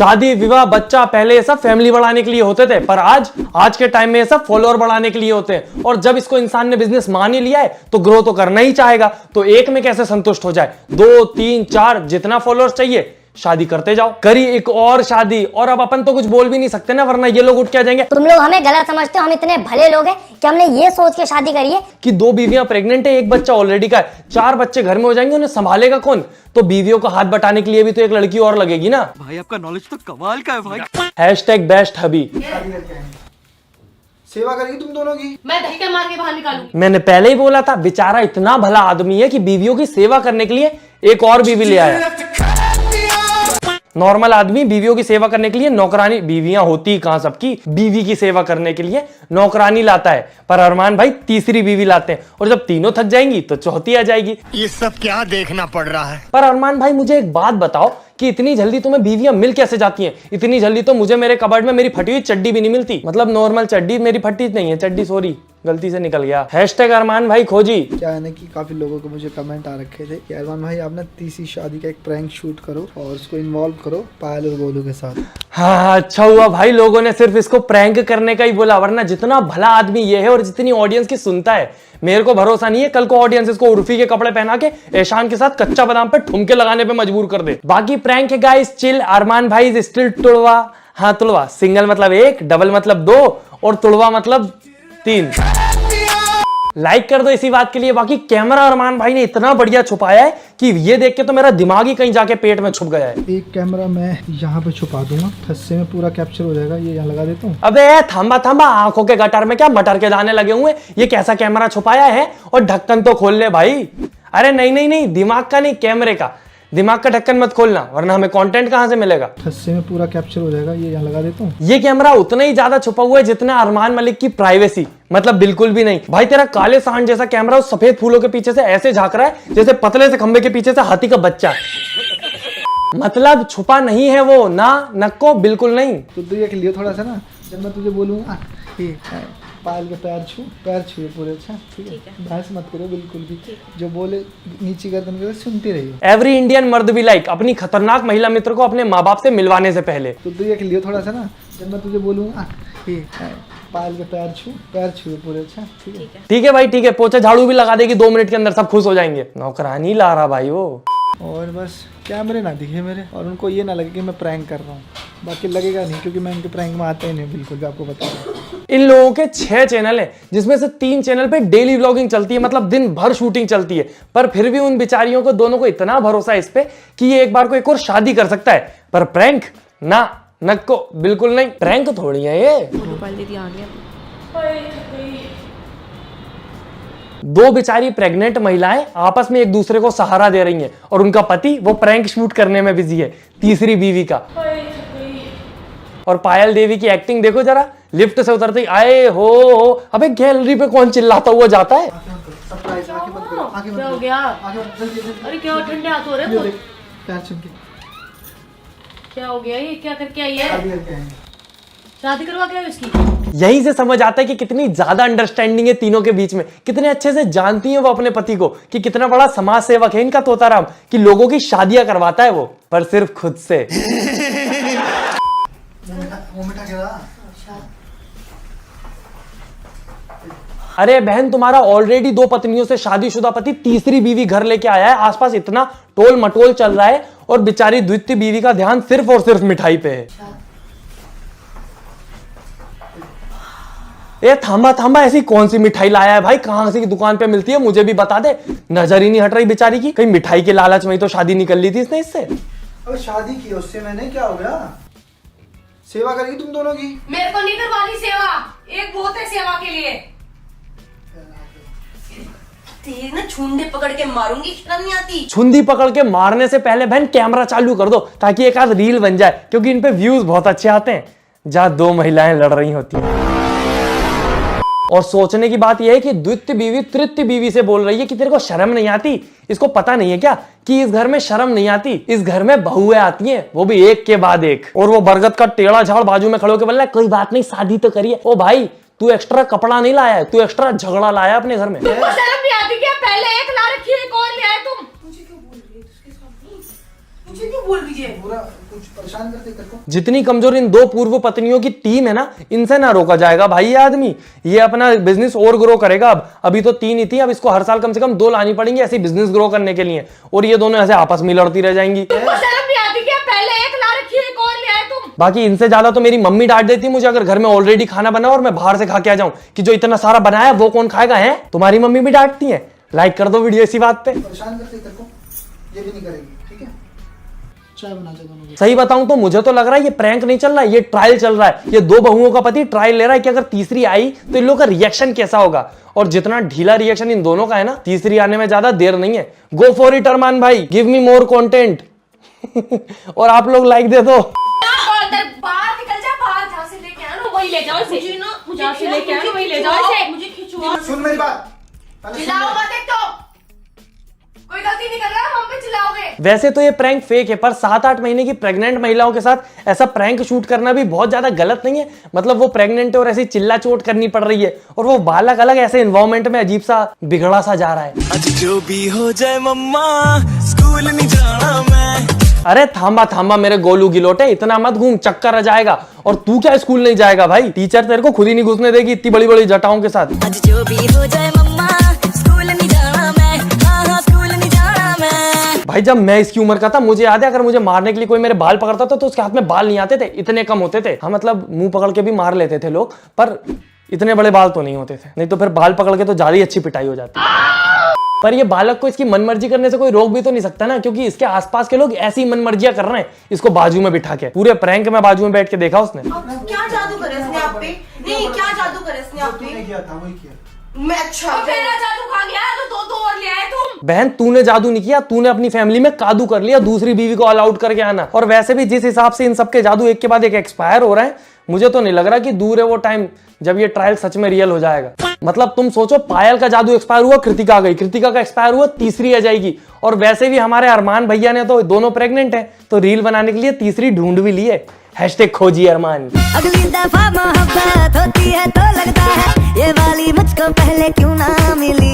शादी विवाह बच्चा पहले ये सब फैमिली बढ़ाने के लिए होते थे, पर आज के टाइम में ये सब फॉलोअर बढ़ाने के लिए होते हैं। और जब इसको इंसान ने बिजनेस मान ही लिया है तो ग्रो तो करना ही चाहेगा। तो एक में कैसे संतुष्ट हो जाए, 2 3 4 जितना फॉलोअर्स चाहिए शादी करते जाओ। करी एक और शादी, और अब अपन तो कुछ बोल भी नहीं सकते ना, वरना ये लोग उठ के आ जाएंगे तुम लोग हमें गलत समझते हो, हम इतने भले लोग हैं कि हमने ये सोच के शादी करी है कि 2 बीवियां प्रेग्नेंट है, 1 बच्चा ऑलरेडी का है, 4 बच्चे घर में हो जाएंगे, उन्हें संभालेगा कौन? तो बीवियों को हाथ बटाने के लिए भी तो एक लड़की और लगेगी ना। भाई आपका नॉलेज तो कमाल का है भाई। #बेस्ट हबी। सेवा करेगी तुम दोनों की। मैं धक्के मार के बाहर निकालूंगी। मैंने पहले ही बोला था, बेचारा इतना भला आदमी है कि बीवियों की सेवा करने के लिए एक और बीवी ले आया। नॉर्मल आदमी बीवियों की सेवा करने के लिए नौकरानी, बीवियां होती कहां सबकी, बीवी की सेवा करने के लिए नौकरानी लाता है, पर अरमान भाई तीसरी बीवी लाते हैं, और जब तीनों थक जाएंगी तो चौथी आ जाएगी। ये सब क्या देखना पड़ रहा है। पर अरमान भाई मुझे एक बात बताओ कि इतनी जल्दी तुम्हें बीवियां मिल कैसे जाती हैं? इतनी जल्दी तो मुझे मेरे कबर्ड में मेरी फटी हुई चड्डी भी नहीं मिलती, मतलब नॉर्मल चड्डी, मेरी फटी नहीं है चड्डी, सॉरी गलती से निकल गया। #अरमान भाई खोजी। क्या है ना कि काफी लोगों को मुझे कमेंट आ रखे थे कि अरमान भाई आप ना तीसरी शादी का एक प्रैंक शूट करो और उसको इन्वॉल्व करो पायल और गोलू के साथ। हाँ अच्छा हुआ भाई लोगों ने सिर्फ इसको प्रैंक करने का ही बोला, वरना जितना भला आदमी ये है और जितनी ऑडियंस की सुनता है, मेरे को भरोसा नहीं है कल को ऑडियंस इसको उर्फी के कपड़े पहना के ऐशान के साथ कच्चा बादाम पे ठुमके लगाने पे मजबूर कर दे। बाकी प्रैंक है गाइस चिल। अरमान भाई इज स्टिल तुड़वा। हाँ तुड़वा, सिंगल मतलब 1, डबल मतलब 2 और तुड़वा मतलब 3। लाइक कर दो इसी बात के लिए। बाकी कैमरा अरमान भाई ने इतना बढ़िया छुपाया है कि ये देख के तो मेरा दिमाग ही कहीं जाके पेट में छुप गया है। एक कैमरा मैं यहाँ पे छुपा दूंगा, खस्से में पूरा कैप्चर हो जाएगा, ये यहाँ लगा देता हूँ। अबे थांबा थांबा, आंखों के गटर में क्या मटर के दाने लगे हुए? ये कैसा कैमरा छुपाया है? और ढक्कन तो खोल ले भाई। अरे नहीं नहीं नहीं, दिमाग का नहीं, कैमरे का। दिमाग का ढक्कन मत खोलना, वरना हमें कंटेंट कहां से मिलेगा। खस्से में पूरा कैप्चर हो जाएगा, ये यहाँ लगा देता हूँ। ये कैमरा उतना ही ज्यादा छुपा हुआ है जितना अरमान मलिक की प्राइवेसी, मतलब बिल्कुल भी नहीं। भाई तेरा काले सांड जैसा कैमरा उस सफेद फूलों के पीछे से ऐसे झांक रहा है जैसे पतले से खंबे के पीछे से हाथी का बच्चा। मतलब छुपा नहीं है वो ना, नक्को बिल्कुल नहीं। तो ये लियो थोड़ा सा ना, जब मैं तुझे बोलूंगा पायल के पैर छुए पूरे। अच्छा ठीक है, बहस मत करो बिल्कुल भी, जो बोले नीची गर्दन करो, सुनती रहिए। एवरी इंडियन मर्द भी लाइक अपनी खतरनाक महिला मित्र को अपने माँ बाप से मिलवाने से पहले। तो ये लियो थोड़ा सा ना, जब मैं तुझे बोलूंगा पायल के पैर छुए पूरे। अच्छा ठीक है भाई ठीक है, पोछा झाड़ू भी लगा देगी 2 मिनट के अंदर, सब खुश हो जाएंगे। नौकरानी ला रहा भाई वो। और बस कैमरे ना दिखे मेरे, और उनको ये ना लगे कि मैं प्रैंक कर रहा हूँ। बाकी लगेगा नहीं, क्योंकि मैं इनके प्रैंक में आता ही नहीं बिल्कुल भी, आपको बता रहा हूँ। इन लोगों के 6 चैनल हैं, जिसमें से 3 चैनल पे डेली व्लॉगिंग चलती है, मतलब दिन भर शूटिंग चलती है। पर फिर भी उन बेचारियों को दोनों को इतना भरोसा है इस पे कि ये एक बार को एक और शादी कर सकता है, पर प्रैंक ना, नक्को बिल्कुल नहीं। प्रैंक थोड़ी है ये। दीदी आ गया। 2 बेचारी प्रेग्नेंट महिलाएं आपस में एक दूसरे को सहारा दे रही हैं, और उनका पति वो प्रैंक शूट करने में बिजी है, तीसरी बीवी का। और पायल देवी की एक्टिंग देखो जरा, लिफ्ट से उतरते ही आए हो। अबे गैलरी पे कौन चिल्लाता हुआ जाता है? क्या हो गया? अरे क्या ठंडे हाथ हो रहे हैं? क्या हो गया? ये क्या करके आई है? शादी करवा के आई इसकी? यहीं से समझ आता है कि कितनी ज्यादा अंडरस्टैंडिंग है तीनों के बीच में, कितने अच्छे से जानती है वो अपने पति को, कि कितना बड़ा समाज सेवक है इनका तोताराम, कि लोगों की शादियां करवाता है वो, पर सिर्फ खुद से। अरे बहन, तुम्हारा ऑलरेडी 2 पत्नियों से शादीशुदा पति तीसरी बीवी घर लेके आया है, आसपास इतना टोल मटोल चल रहा है, और बेचारी द्वितीय बीवी का ध्यान सिर्फ और सिर्फ मिठाई पे है। ए थांबा थांबा, ऐसी कौन सी मिठाई लाया है भाई? कहां से की दुकान पे मिलती है, मुझे भी बता दे। नजर ही नहीं हट रही बेचारी की, कहीं मिठाई के लालच में ही तो शादी निकल ली थी इसने इससे। अब शादी की उससे मैंने, क्या हो गया? सेवा करेगी तुम दोनों की। मेरे को नहीं करवानी सेवा, एक बहुत है सेवा के लिए। तेरे ना छुंडे पकड़ के मारूंगी, शर्म नहीं आती? छुंदी पकड़ के मारने से पहले बहन कैमरा चालू कर दो, ताकि एक आध रील बन जाए, क्योंकि इन पे व्यूज बहुत अच्छे आते हैं जहां 2 महिलाएं लड़ रही होती हैं। और सोचने की बात यह है कि द्वितीय बीवी तृतीय बीवी से बोल रही है कि तेरे को शर्म नहीं आती? इसको पता नहीं है क्या कि इस घर में शर्म नहीं आती, इस घर में बहुएं आती हैं, वो भी एक के बाद एक। और वो बरगद का टेढ़ा झाड़ बाजू में खड़े होकर बोल रहा है कोई बात नहीं, शादी तो करिए। ओ भाई, तू एक्स्ट्रा कपड़ा नहीं लाया है, तू एक्स्ट्रा झगड़ा लाया अपने घर में। तुमको शर्म नहीं आती क्या? पहले एक ला रखी है, एक और ले आए तुम। मुझे क्यों बोल रही है? मुझे क्यों बोल रही है? कुछ परेशान करते तेरे को। जितनी कमजोर इन दो पूर्व पत्नियों की टीम है ना, इनसे ना रोका जाएगा भाई ये आदमी। ये अपना बिजनेस और ग्रो करेगा। अब अभी तो 3 ही थी, अब इसको हर साल कम से कम 2 लानी पड़ेंगी ऐसी बिजनेस ग्रो करने के लिए, और ये दोनों ऐसे आपस में लड़ती रह जाएंगी। तुमको शर्म नहीं आती क्या? पहले एक ला रखी है, एक और ले आए तुम। बाकी इनसे ज्यादा तो मेरी मम्मी डांट देती है मुझे अगर घर में ऑलरेडी खाना बना और मैं बाहर से खा के आ जाऊं, कि जो इतना सारा बनाया है वो कौन खाएगा है। तुम्हारी मम्मी भी डांटती है। लाइक कर दो वीडियो इसी बात पे। परेशान करते तेरे को, ये भी नहीं करेगी, ठीक है। चाय बना दे दोनों को। सही बताऊं तो मुझे तो लग रहा है ये प्रैंक नहीं चल रहा है, ये ट्रायल चल रहा है। ये 2 बहुओं का पति ट्रायल ले रहा है कि अगर तीसरी आई तो इन लोगों का रिएक्शन कैसा होगा। और जितना ढीला रिएक्शन इन दोनों का है ना, तीसरी आने में ज्यादा देर नहीं है। गो फॉर इट अरमान भाई, गिव मी मोर कंटेंट। और आप लोग लाइक दे दो। बाहर निकल जा, बाहर जहाँ से लेके आया ना वही ले जाओ इसे। जहाँ से लेके आया ना वही ले जाओ इसे। मुझे खिंचवाओ। सुन मेरी बात, पहले सुन चिल्लाओ मेरी- मत एक तो। कोई गलती नहीं कर रहा, हम पे चिल्लाओगे। वैसे तो ये प्रैंक फेक है, पर 7-8 महीने की प्रेग्नेंट महिलाओं के साथ ऐसा प्रैंक शूट करना भी बहुत ज्यादा गलत नहीं है। मतलब वो प्रेग्नेंट है और ऐसी चिल्ला चोट करनी पड़ रही है, और वो बालक अलग ऐसे एनवायरमेंट में अजीब सा बिगड़ा सा जा रहा है। आज जो भी हो जाए मम्मा, स्कूल नहीं जाना मैं। अरे थांबा थांबा मेरे गोलू गिलोटे, इतना मत घूम, चक्कर आ जाएगा। और तू क्या स्कूल नहीं जाएगा भाई? टीचर तेरे को खुद ही नहीं घुसने देगी इतनी बड़ी बड़ी जटाओं के साथ। आज जो भी हो जाए मम्मा, स्कूल नहीं जाना मैं। हाँ स्कूल नहीं जाना मैं। भाई जब मैं इसकी उम्र का था, मुझे याद है अगर मुझे मारने के लिए कोई मेरे बाल पकड़ता था तो उसके हाथ में बाल नहीं आते थे, इतने कम होते थे। हाँ मतलब मुंह पकड़ के भी मार लेते थे लोग, पर इतने बड़े बाल तो नहीं होते थे। नहीं तो फिर बाल पकड़ के तो ज्यादा ही अच्छी पिटाई हो जाती। पर ये बालक को इसकी मनमर्जी करने से कोई रोक भी तो नहीं सकता ना, क्योंकि इसके आसपास के लोग ऐसी मनमर्जियां कर रहे हैं इसको बाजू में बिठा के। पूरे प्रैंक में बाजू में बैठ के देखा उसने। क्या जादू करे इसने आप पे? नहीं क्या जादू करे इसने आप तूने पे? किया था, वही किया। मैं अच्छा मेरा जादू खा गया तो 2 और ले आए तुम। बहन तूने जादू नहीं किया, तूने अपनी फैमिली में कादू कर लिया, दूसरी बीवी को ऑल आउट करके आना। और वैसे भी जिस हिसाब से इन सबके जादू एक के बाद एक एक्सपायर हो रहे हैं, मुझे तो नहीं लग रहा कि दूर है वो टाइम जब ये ट्रायल सच में रियल हो जाएगा। मतलब तुम सोचो, पायल का जादू एक्सपायर हुआ, कृतिका गई, कृतिका का एक्सपायर हुआ, तीसरी आ जाएगी। और वैसे भी हमारे अरमान भैया ने तो दोनों प्रेग्नेंट है, तो रील बनाने के लिए तीसरी ढूंढ भी ली है। हैशटैग खोजी अरमान। अगली दफा मोहब्बत होती है तो लगता है ये वाली मुझको पहले क्यों ना मिली।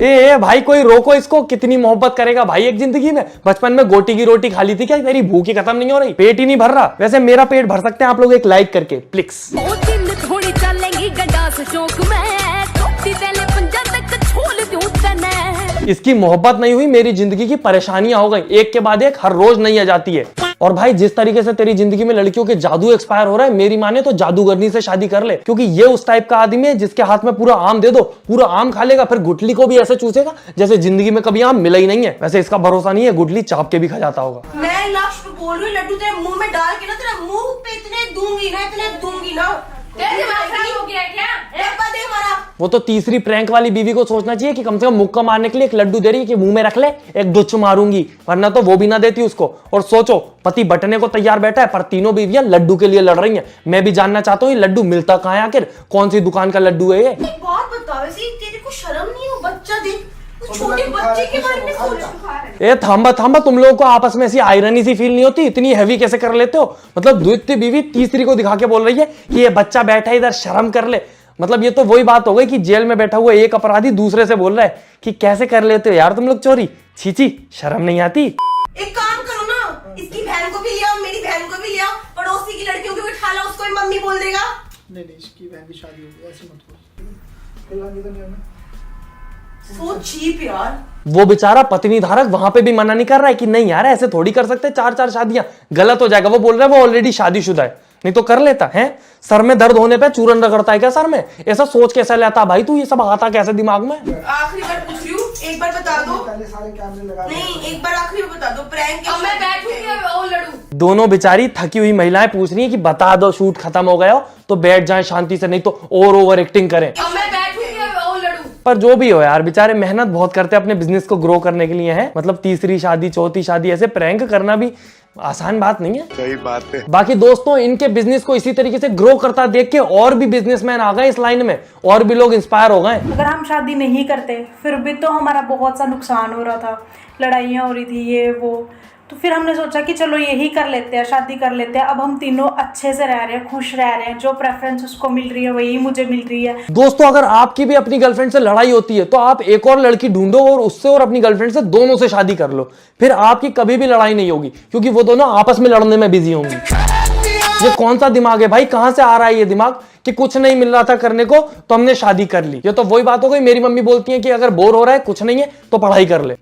ए भाई कोई रोको इसको, कितनी मोहब्बत करेगा भाई एक जिंदगी में। बचपन में गोटी की रोटी खा ली थी क्या? तेरी भूख ही खत्म नहीं हो रही? पेट ही नहीं भर रहा? वैसे मेरा पेट भर सकते हैं आप लोग एक लाइक करके प्लीज। थोड़ी चलेंगी गड्ढा से चौक में, टोपी तेले पंजा तक छोड़ दूं तने। इसकी मोहब्बत नहीं हुई, मेरी जिंदगी की परेशानियां हो गई, एक के बाद एक हर रोज नहीं आ जाती है। और भाई जिस तरीके से तेरी जिंदगी में लड़कियों के जादू एक्सपायर हो रहा है, मेरी माने तो जादूगरनी से शादी कर ले, क्योंकि ये उस टाइप का आदमी है जिसके हाथ में पूरा आम दे दो, पूरा आम खा लेगा, फिर गुठली को भी ऐसे चूसेगा जैसे जिंदगी में कभी आम मिला ही नहीं है। वैसे इसका भरोसा नहीं है, गुठली चाप के भी खा जाता होगा। मैं लास्ट में बोल रही हूँ, लड्डू तेरे मुंह में डाल के ना तेरा मुंह पे इतने दूंगी ना। तेरे दिमाग खराब हो गया है क्या? डब्बा दे हमारा। वो तो तीसरी प्रैंक वाली बीवी को सोचना चाहिए कि कम से कम मुक्का मारने के लिए एक लड्डू दे रही है कि मुंह में रख ले, एक डुच मारूंगी, वरना तो वो भी ना देती उसको। और सोचो, पति बटने को तैयार बैठा है, पर तीनों बीवियां लड्डू के लिए लड़ रही हैं। मैं भी जानना चाहता हूँ ये लड्डू मिलता कहाँ है आखिर? कौन सी दुकान का लड्डू है ये? एक बात बताओ, ऐसे तेरे को शर्म नहीं हो? बच्चा देख, उस छोटे बच्चे के बारे में सोच रहा है। ए थांबा थांबा, तुम लोगों को आपस में ऐसी आयरनी सी फील नहीं होती? इतनी हैवी कैसे कर लेते हो? मतलब द्वितीय बीवी तीसरी को दिखा के बोल रही है कि ये बच्चा बैठा है इधर, शर्म कर ले। मतलब ये तो वही बात हो गई कि जेल में बैठा हुआ एक अपराधी दूसरे से बोल रहा है कि कैसे कर लेते हो यार तुम लोग चोरी, छीची, शर्म नहीं आती? एक काम करो ना, इसकी बहन को भी ले आओ, मेरी बहन को भी ले आओ, पड़ोसी की लड़कियों को बिठा लो, उसको भी मम्मी बोल देगा। नहीं, इसकी बहन की शादी होगी, ऐसे मत करो। खिलाएंगे तो नहीं हमें। सो चीप यार। वो बेचारा पत्नी धारक वहां पे भी मना नहीं कर रहा है कि नहीं यार ऐसे थोड़ी कर सकते, 4-4 शादियां गलत हो जाएगा। वो बोल रहा है वो ऑलरेडी शादीशुदा है, नहीं तो कर लेता है। सर में दर्द होने पे चूरन रगड़ता है क्या सर में? ऐसा सोच कैसे लेता भाई तू? ये सब आता कैसे दिमाग में? आखिरी बार पूछ रही हूँ, एक बार बता दो। पहले सारे कैमरे लगा नहीं, एक बार आखिरी बार बता दो, प्रैंक। अब मैं बैठूंगी और लड़ू। दोनों बेचारी थकी हुई महिलाएं पूछ रही हैं कि बता दो शूट खत्म हो गया हो तो बैठ जाएं शांति से, नहीं तो और ओवर एक्टिंग करें। अब मैं बैठूंगी और लड़ू। पर जो भी हो यार, बेचारे मेहनत बहुत करते हैं अपने बिजनेस को ग्रो करने के लिए हैं। मतलब तीसरी शादी, चौथी शादी, ऐसे प्रैंक करना भी आसान बात नहीं है। सही बात है। बाकी दोस्तों, इनके बिजनेस को इसी तरीके से ग्रो करता देख के और भी बिजनेसमैन आ गए इस लाइन में, और भी लोग इंस्पायर हो गए। अगर हम शादी नहीं करते फिर भी तो हमारा बहुत सा नुकसान हो रहा था, लड़ाइयाँ हो रही थी, ये वो, तो फिर हमने सोचा कि चलो यही कर लेते हैं, शादी कर लेते हैं। अब हम तीनों अच्छे से रह रहे हैं, खुश रह रहे हैं, जो प्रेफरेंस उसको मिल रही है वही मुझे मिल रही है। दोस्तों अगर आपकी भी अपनी गर्लफ्रेंड से लड़ाई होती है तो आप एक और लड़की ढूंढो और उससे और अपनी गर्लफ्रेंड से दोनों से शादी कर लो, फिर आपकी कभी भी लड़ाई नहीं होगी, क्योंकि वो दोनों आपस में लड़ने में बिजी होंगी। ये कौन सा दिमाग है भाई, कहां से आ रहा है ये दिमाग कि कुछ नहीं मिल रहा था करने को तो हमने शादी कर ली। ये तो वही बात हो गई, मेरी मम्मी बोलती है कि अगर बोर हो रहा है, कुछ नहीं है तो पढ़ाई कर ले,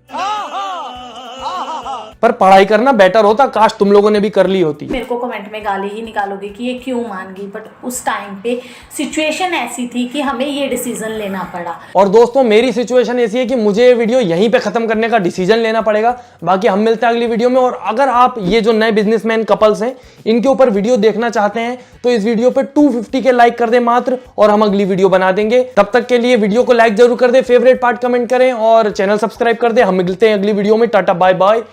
पर पढ़ाई करना बेटर होता, काश तुम लोगों ने भी कर ली होती। मेरे को कमेंट में गाली ही निकालोगे कि ये क्यों मान गई, बट उस टाइम पे सिचुएशन ऐसी थी कि हमें ये डिसीजन लेना पड़ा। और दोस्तों मेरी सिचुएशन ऐसी है कि मुझे ये वीडियो यहीं पे खत्म करने का डिसीजन लेना पड़ेगा। बाकी हम मिलते हैं अगली वीडियो में। और अगर आप ये जो नए बिजनेसमैन कपल्स हैं इनके ऊपर वीडियो देखना चाहते हैं तो इस वीडियो पे 250 के लाइक कर दे मात्र, और हम अगली वीडियो बना देंगे। तब तक के लिए वीडियो को लाइक जरूर कर दे, फेवरेट पार्ट कमेंट करें और चैनल सब्सक्राइब कर दे। हम मिलते हैं अगली वीडियो में। Tata bye bye.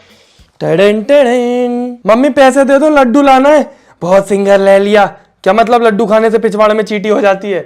मम्मी पैसे दे दो, लड्डू लाना है। बहुत सिंगर ले लिया। क्या मतलब लड्डू खाने से पिछवाड़े में चींटी हो जाती है?